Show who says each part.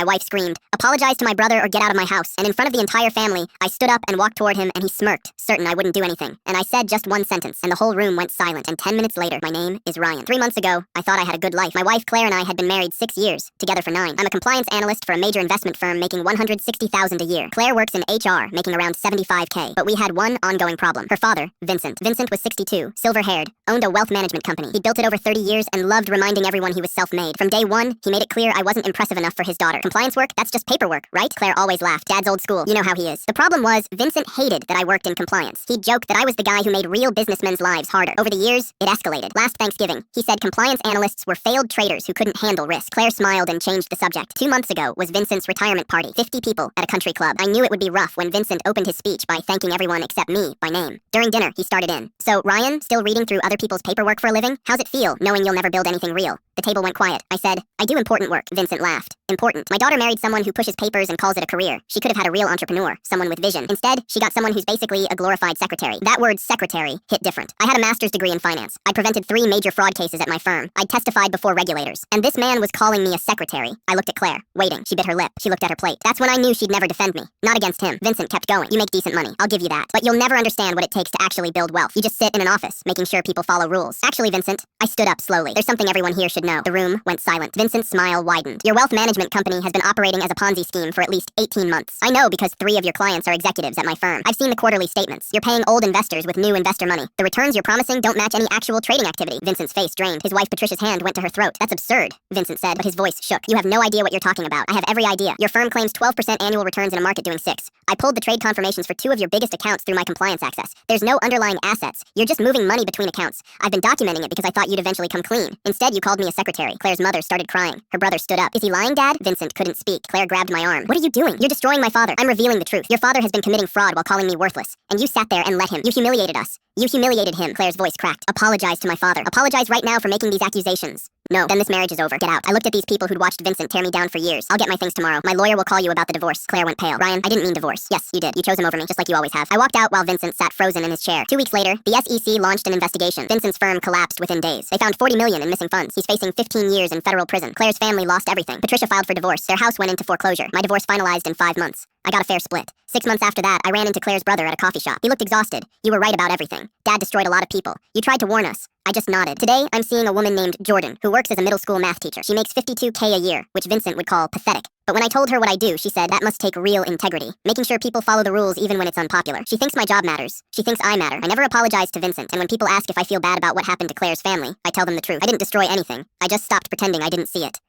Speaker 1: My wife screamed, "Apologize to my brother or get out of my house." And in front of the entire family, I stood up and walked toward him, and he smirked, certain I wouldn't do anything. And I said just one sentence, and the whole room went silent. And 10 minutes later, my name is Ryan. 3 months ago, I thought I had a good life. My wife Claire and I had been married 6 years, together for 9. I'm a compliance analyst for a major investment firm making $160,000 a year. Claire works in HR, making around $75K. But we had one ongoing problem. Her father, Vincent. Vincent was 62, silver-haired, owned a wealth management company. He'd built it over 30 years and loved reminding everyone he was self-made. From day one, he made it clear I wasn't impressive enough for his daughter. Compliance work? That's just paperwork, right? Claire always laughed. Dad's old school. You know how he is. The problem was, Vincent hated that I worked in compliance. He'd joke that I was the guy who made real businessmen's lives harder. Over the years, it escalated. Last Thanksgiving, he said compliance analysts were failed traders who couldn't handle risk. Claire smiled and changed the subject. 2 months ago was Vincent's retirement party. 50 people at a country club. I knew it would be rough when Vincent opened his speech by thanking everyone except me by name. During dinner, he started in. "So, Ryan, still reading through other people's paperwork for a living? How's it feel, knowing you'll never build anything real?" The table went quiet. I said, "I do important work." Vincent laughed. "Important. My daughter married someone who pushes papers and calls it a career. She could have had a real entrepreneur, someone with vision. Instead, she got someone who's basically a glorified secretary." That word secretary hit different. I had a master's degree in finance. I prevented 3 major fraud cases at my firm. I testified before regulators. And this man was calling me a secretary. I looked at Claire, waiting. She bit her lip. She looked at her plate. That's when I knew she'd never defend me. Not against him. Vincent kept going. "You make decent money. I'll give you that. But you'll never understand what it takes to actually build wealth. You just sit in an office, making sure people follow rules." "Actually, Vincent," I stood up slowly. "There's something everyone here should know." The room went silent. Vincent's smile widened. "Your wealth management company has been operating as a Ponzi scheme for at least 18 months. I know because 3 of your clients are executives at my firm. I've seen the quarterly statements. You're paying old investors with new investor money. The returns you're promising don't match any actual trading activity." Vincent's face drained. His wife Patricia's hand went to her throat. "That's absurd," Vincent said, but his voice shook. "You have no idea what you're talking about. I have every idea. Your firm claims 12% annual returns in a market doing 6. I pulled the trade confirmations for 2 of your biggest accounts through my compliance access. There's no underlying assets. You're just moving money between accounts. I've been documenting it because I thought you'd eventually come clean. Instead, you called me a secretary." Claire's mother started crying. Her brother stood up. "Is he lying, Dad?" Vincent couldn't speak. Claire grabbed my arm. "What are you doing? You're destroying my father." "I'm revealing the truth. Your father has been committing fraud while calling me worthless. And you sat there and let him. You humiliated us. You humiliated him." Claire's voice cracked. "Apologize to my father. Apologize right now for making these accusations." "No, then this marriage is over. Get out." I looked at these people who'd watched Vincent tear me down for years. "I'll get my things tomorrow. My lawyer will call you about the divorce." Claire went pale. "Ryan, I didn't mean divorce." "Yes, you did. You chose him over me, just like you always have." I walked out while Vincent sat frozen in his chair. 2 weeks later, the SEC launched an investigation. Vincent's firm collapsed within days. They found $40 million in missing funds. He's facing 15 years in federal prison. Claire's family lost everything. Patricia filed for divorce. Their house went into foreclosure. My divorce finalized in 5 months. I got a fair split. 6 months after that, I ran into Claire's brother at a coffee shop. He looked exhausted. "You were right about everything. Dad destroyed a lot of people. You tried to warn us." I just nodded. Today, I'm seeing a woman named Jordan, who works as a middle school math teacher. She makes $52K a year, which Vincent would call pathetic. But when I told her what I do, she said that must take real integrity, making sure people follow the rules even when it's unpopular. She thinks my job matters. She thinks I matter. I never apologized to Vincent, and when people ask if I feel bad about what happened to Claire's family, I tell them the truth. I didn't destroy anything. I just stopped pretending I didn't see it.